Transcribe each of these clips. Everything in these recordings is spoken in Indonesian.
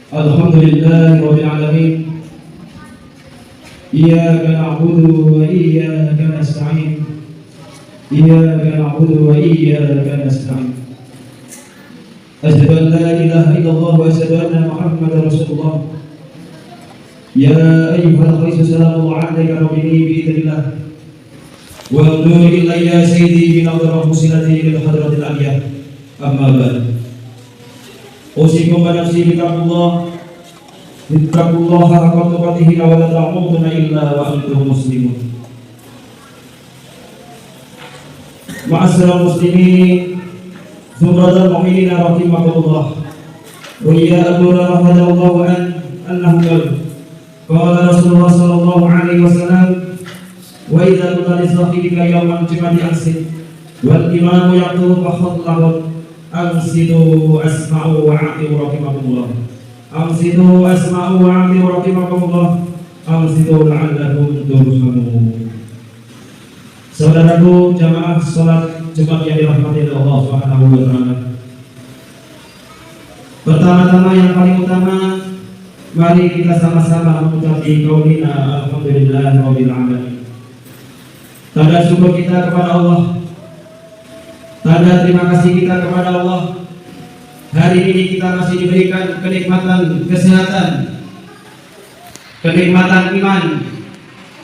Alhamdulillahi rabbil alamin. Iyyaka na'budu wa iyyaka nasta'in. Iyyaka na'budu wa iyyaka nasta'in. Asyhadu an la ilaha illallah wa asyhadu anna Muhammadar Rasulullah. Ya ayyuhal khalisu salamu alayka rabbini bi'idhnillah. Wa anzur ilayya sayyidi bin Abdurrahman Silati ila hadratil aliyah. Amma ba'd. Usikum wa nafsi bittaqullah. Ittaqullaha haqqa tuqatih wa la tamutunna illa wa antum muslimun. Ma'asyiral muslimin, zumratal mu'minina rahimakumullah. Wa ya abura radhiyallahu anhu qala Rasulullah sallallahu alaihi wasallam, wa idza qutila sahibika yawman jum'ati ansid wal imamu yaqulu fakhadlahu ansidu asma'u wa a'tiu rahimakumullah. Ansidu asma'u wa a'tiu rahimakumullah. Ansidu la'allakum turhamun. Saudaraku jamaah salat Jumat yang dirahmati Allah Subhanahu wa taala. Pertama-tama yang paling utama, mari kita sama-sama mengucapkan qaulina alhamdulillahirabbil alamin. Tanda syukur kita kepada Allah, tanda terima kasih kita kepada Allah. Hari ini kita masih diberikan kenikmatan kesehatan, kenikmatan iman,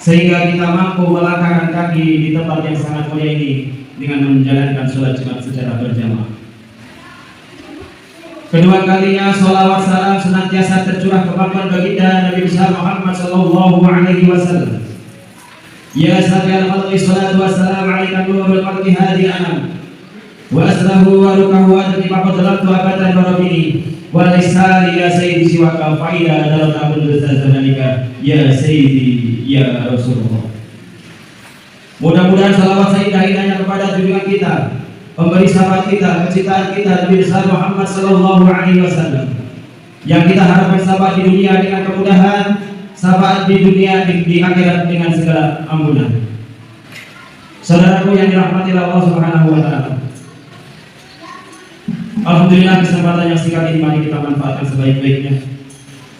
sehingga kita mampu melangkahkan kaki di tempat yang sangat mulia ini dengan menjalankan sholat Jumat secara berjamaah. Kedua kalinya sholawat salam senantiasa tercurah kepada baginda Nabi besar Muhammad sallallahu alaihi wasallam. Ya sayyidal khalqi sholatu wassalamu alaika nurul khalqi hadhil anam wa aslahu wa rukahu wa tibaqat dalam tuabatan barabini wa lisali ya sayyidi siwaka faida dalam tabul zazananika ya sayyidi ya Rasulullah. Mudah-mudahan salawat sayyidina kepada junjungan kita, pemberi sahabat kita, kecintaan kita Nabi besar Muhammad sallallahu alaihi wasallam, yang kita harapkan sahabat di dunia dengan kemudahan, sahabat di dunia di akhirat dengan segala ampunan. Saudaraku yang dirahmati Allah Subhanahu wa taala. Alhamdulillah kesempatan yang singkat ini mari kita manfaatkan sebaik-baiknya.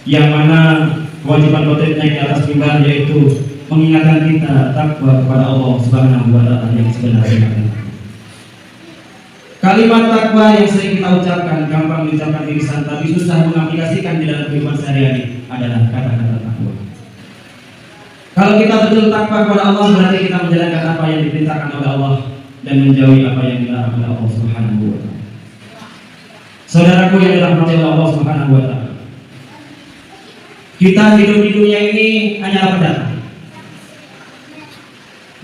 Yang mana kewajiban khotibnya di atas mimbar yaitu mengingatkan kita takwa kepada Allah Subhanahu wa taala yang sebenarnya. Kalimat takwa yang sering kita ucapkan, gampang diucapkan di lisan, tapi susah mengaplikasikan di dalam kehidupan sehari-hari adalah kata-kata takwa. Kalau kita betul takwa kepada Allah, berarti kita menjalankan apa yang diperintahkan oleh Allah dan menjauhi apa yang dilarang oleh Allah Subhanahu wa taala. Saudaraku yang dirahmati Allah Subhanahu wa taala, kita hidup di dunia ini hanyalah pendatang.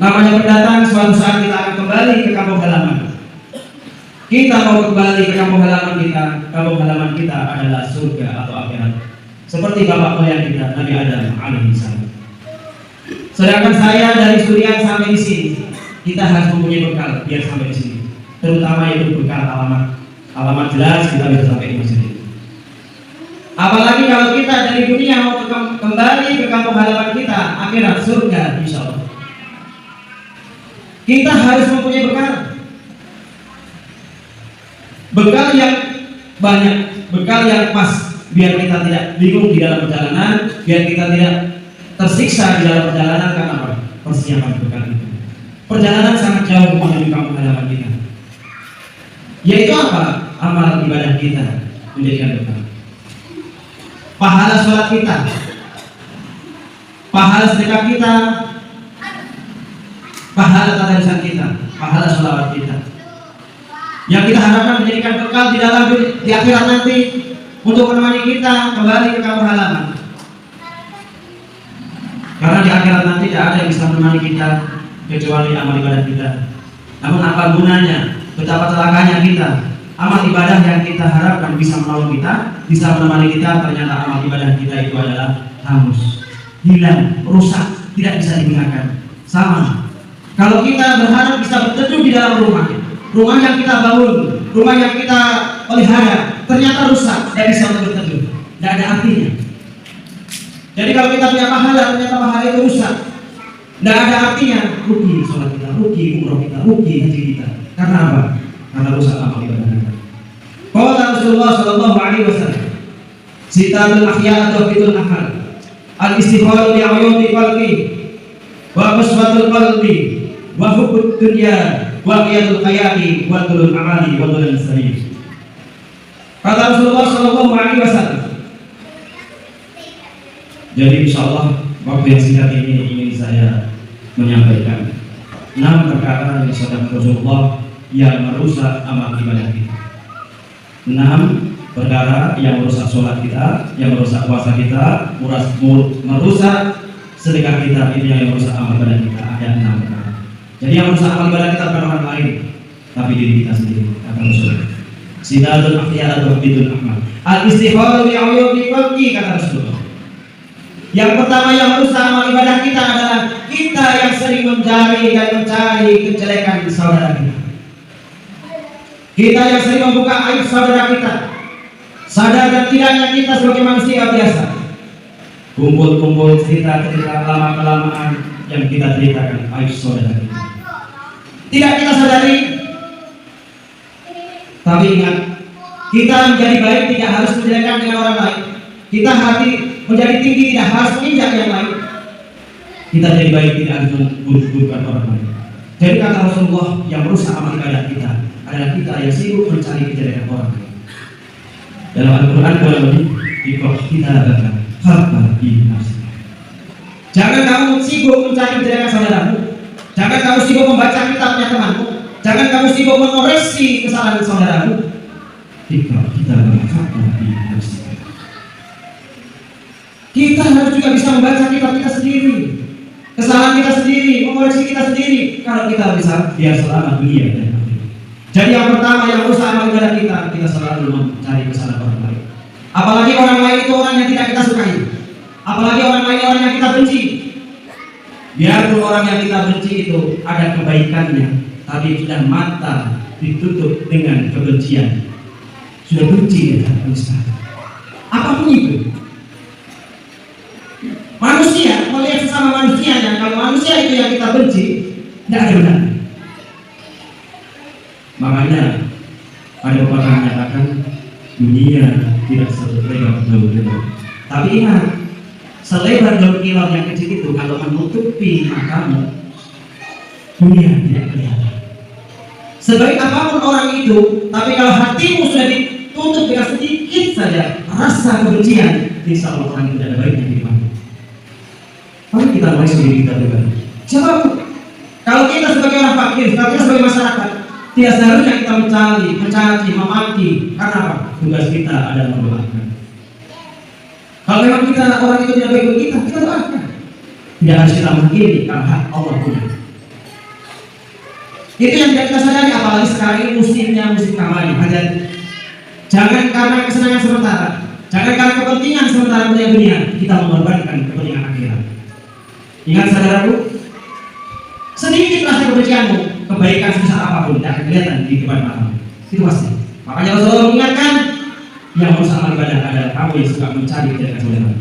Namanya pendatang, suatu saat kita akan kembali ke kampung halaman. Kita mau kembali ke kampung halaman kita. Kampung halaman kita adalah surga atau akhirat. Seperti bapak moyang kita, Nabi Adam alaihissalam. Sedangkan saya dari Surian sampai di sini, kita harus mempunyai bekal biar sampai di sini. Terutama itu bekal alamat jelas kita bisa sampai di masjid. Apalagi kalau kita dari dunia mau kembali ke kampung halaman kita, akhirat surga insya Allah. Kita harus mempunyai bekal yang banyak, bekal yang pas, biar kita tidak bingung di dalam perjalanan, biar kita tidak tersiksa di dalam perjalanan. Karena apa? Persiapan bekal itu. Perjalanan sangat jauh menuju kampung halaman kita. Yaitu apa? Amal ibadah kita menjadikan bekal. Pahala sholat kita, pahala sedekah kita, pahala tadarusan kita, pahala sholawat kita, yang kita harapkan menjadikan bekal di dalam di akhirat nanti untuk menemani kita kembali ke kampung halaman. Karena di akhirat nanti tidak ada yang bisa menemani kita kecuali amal ibadah kita. Namun apa gunanya? Betapa celakanya kita. Amal ibadah yang kita harapkan bisa menolong kita, bisa menemani kita, ternyata amal ibadah kita itu adalah hangus, hilang, rusak, tidak bisa digunakan. Sama. Kalau kita berharap bisa berteduh di dalam rumah yang kita bangun, rumah yang kita pelihara, ternyata rusak, tidak bisa berteduh, tidak ada artinya. Jadi kalau kita punya pahala, ternyata pahala itu rusak, tidak ada artinya. Rugi sholat kita, rugi umroh kita, rugi haji kita. Karena apa? Karena rusak amal ibadah kita. Qala Rasulullah sallallahu alaihi wasallam, Sitabul ahya atau fitul ahad. Al-istighfar li uyubi qalbi wa qaswatul qalbi wa hubbud dunya wa qiyatul hayati wa tulul amali wa tulul sarir. Kata Rasulullah sallallahu alaihi wasallam. Jadi insyaallah waktu yang singkat ini ingin saya menyampaikan 6 perkara yang disebutkan Rasulullah yang merusak amal ibadah kita. 6 perkara yang merusak sholat kita, yang merusak puasa kita, merusak sedekah kita, ini yang merusak amal ibadah kita. Ada 6 perkara. Jadi yang merusak amal ibadah kita bukan orang lain, tapi diri kita sendiri. Kata Rasulullah. Sinadul akhya atau bidul amal. Al-istighfar li uyubi qalbi, kata Rasulullah. Yang pertama yang merusak amal ibadah kita adalah kita yang sering mencari kejelekan saudara kita. Kita yang sering membuka aib saudara kita. Sadar dan tidaknya kita sebagai manusia biasa kumpul-kumpul cerita-cerita lama-kelamaan yang kita ceritakan aib saudara kita. Tidak kita sadari, tapi ingat, kita menjadi baik tidak harus menjelekan dengan orang lain. Kita hati menjadi tinggi tidak harus menginjak yang lain. Kita jadi baik tidak harus memburuk-burukkan orang lain. Jadi kata Rasulullah, yang merusak amal ibadah kita adalah kita yang sibuk mencari kejelekan orang lain. Dalam Al-Quran kita akan harta di nafsi. Jangan kamu sibuk mencari kejelekan saudaramu. Jangan kamu sibuk membaca kitabnya temanmu. Jangan kamu sibuk mengoreksi kesalahan saudaramu. Kita akan harta di nafsi. Kita harus juga bisa membaca kitab kita sendiri, kesalahan kita sendiri, mengoreksi kita sendiri. Kalau kita bisa, biar selamat dunia dan akhirat. Jadi yang pertama yang merusak amal ibadah kita selalu mencari kesalahan orang lain. Apalagi orang lain itu orang yang tidak kita sukai. Apalagi orang lain orang yang kita benci. Biarpun orang yang kita benci itu ada kebaikannya, tapi sudah mata ditutup dengan kebencian. Sudah benci ya Ustaz. Apapun itu. Manusia melihat sesama manusianya, kalau manusia itu yang kita benci, tidak ada benar. Makanya ada pepatah menyatakan dunia tidak selebar daun kelor. Tapi ingat, selebar daun kelor yang kecil itu kalau menutupi matamu, dunia tidak kelihatan. Sebaik apapun orang itu, tapi kalau hatimu sudah ditutup dengan sedikit saja rasa kebencian, insya Allah orang itu tidak ada baiknya di hidupmu. Mari kita mulai sendiri kita pribadi. Siapa? Kalau kita sebagai orang fakir, kalau kita sebagai masyarakat, tidak seharusnya kita mencaci, memaki. Karena apa? Tugas kita adalah mendoakan. Kalau memang kita orang itu tidak baik bagi kita doakan. Tidak harus kita menghakimi karena hak Allah punya. Itu yang tidak kita sadari, apalagi sekarang ini musim kampanye. Jangan karena kesenangan sementara, jangan karena kepentingan sementara dunia, kita mengorbankan kepentingan akhirat. Ingat saudaraku, sedikit rasa kebencianmu, kebaikan sebesar apapun tidak akan kelihatan di depan matamu. Itu pasti. Makanya Rasulullah mengingatkan, yang merusak amal ibadah adalah kamu yang suka mencari kejelekan saudara.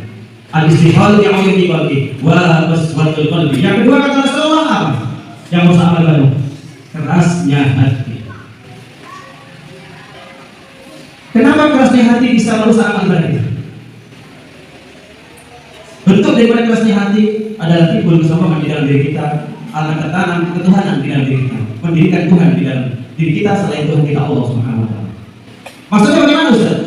Al-istighfar yang uyubi qalbi wa qaswatul qalbi. Yang kedua kata Rasulullah apa? Yang merusak amal ibadah, kerasnya hati. Kenapa kerasnya hati bisa merusak amal ibadah? Bentuk daripada kerasnya hati adalah timbul kesombongan di dalam diri kita, akan tertanam ketuhanan di dalam diri kita, mendirikan Tuhan di dalam diri kita selain Tuhan kita Allah Subhanahu wa taala. Maksudnya bagaimana Ustaz?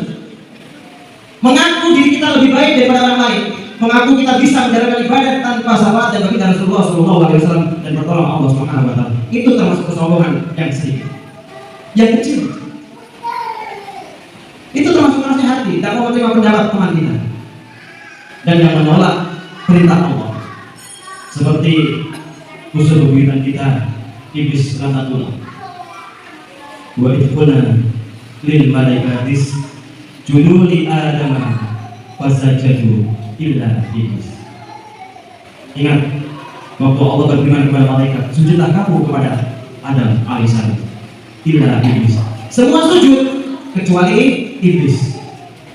Mengaku diri kita lebih baik daripada orang lain, mengaku kita bisa menjalankan ibadah tanpa salat dan bagi Rasulullah sallallahu alaihi wasallam dan bertolong Allah Subhanahu wa taala. Itu termasuk kesombongan yang sedikit. Yang kecil. Itu termasuk kerasnya hati, tidak mau menerima pendapat teman kita. Dan yang menolak perintah Allah. Seperti musuh bebuyutan kita iblis laknatullah. Wa idkhulna lil malaikatis junuli adama fasajadu illa iblis. Ingat waktu Allah berfirman kepada malaikat, sujudlah kamu kepada Adam alaihissalam, illa iblis. Semua sujud kecuali iblis.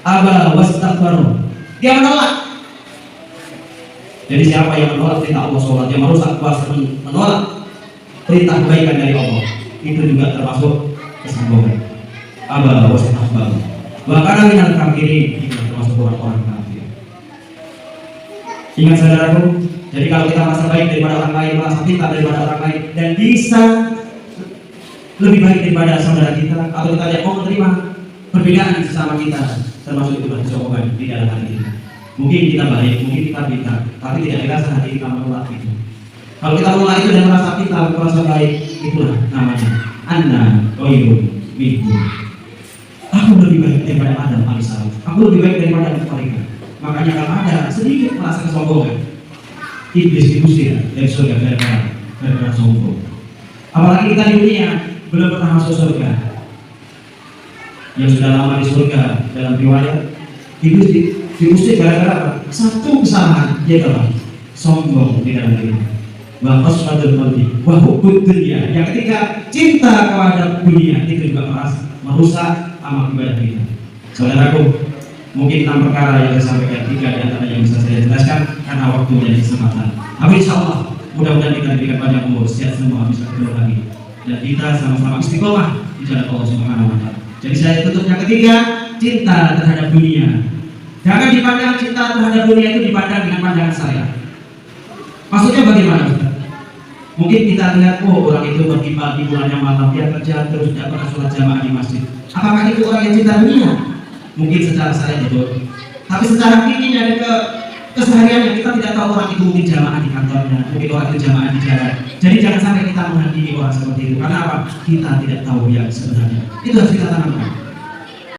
Aba wastakbaru, dia menolak. Jadi siapa yang menolak perintah Allah SWT, yang merusak puasa, menolak perintah kebaikan dari Allah, itu juga termasuk kesombongan. Aba wastakbaru. Wa kana minal kafirin, itu termasuk orang kafir. Ingat saudaraku, jadi kalau kita merasa baik daripada orang lain, merasa pintar daripada orang lain, dan bisa lebih baik daripada saudara kita, atau kita tidak mau menerima perbedaan sesama kita, termasuk itu kesombongan di dalam hati kita. Mungkin kita baik, mungkin kita pintar, tapi tidak dirasa hati kita menolak itu. Kalau kita menolak itu dan merasa pintar, merasa baik, itulah namanya Anda khairun minhu. Aku lebih baik daripada Adam alaihissalam. Aku lebih baik daripada mereka. Makanya kalau ada sedikit merasa kesombongan, iblis diusir dari surga gara-gara sombong. Apalagi kita di dunia belum pernah masuk surga. Yang sudah lama di surga dalam riwayat, iblis diusir gara-gara apa? Satu kesalahan, yaitu apa? Sombong di dalam diri. Wa qaswadul qalbi wa hubbud dunya. Yang ketiga, cinta kepada dunia itu juga merusak amal ibadah kita. Saudaraku, mungkin 6 perkara yang saya sampaikan, 3 di antara yang bisa saya jelaskan karena waktu dan kesempatan. Tapi insya Allah mudah-mudahan kita diberikan banyak umur, sehat semua, bisa ketemu lagi, dan kita sama-sama istiqomah di jalan Allah Subhanahu Wa Taala. Jadi saya tutup yang ketiga, cinta terhadap dunia. Jangan dipandang cinta terhadap dunia itu dipandang dengan pandangan saya. Maksudnya bagaimana? Mungkin kita lihat, oh orang itu pagi-pagi bulannya malam dia kerja terus tidak pernah sholat jamaah di masjid. Apakah itu orang yang cinta dunia? Mungkin secara saya betul, tapi secara hakikatnya dan kesehariannya kita tidak tahu orang itu mungkin jamaah di kantornya, mungkin orang itu jamaah di jalan. Jadi jangan sampai kita menghakimi orang seperti itu. Karena apa? Kita tidak tahu yang sebenarnya. Itu harus kita tanamkan.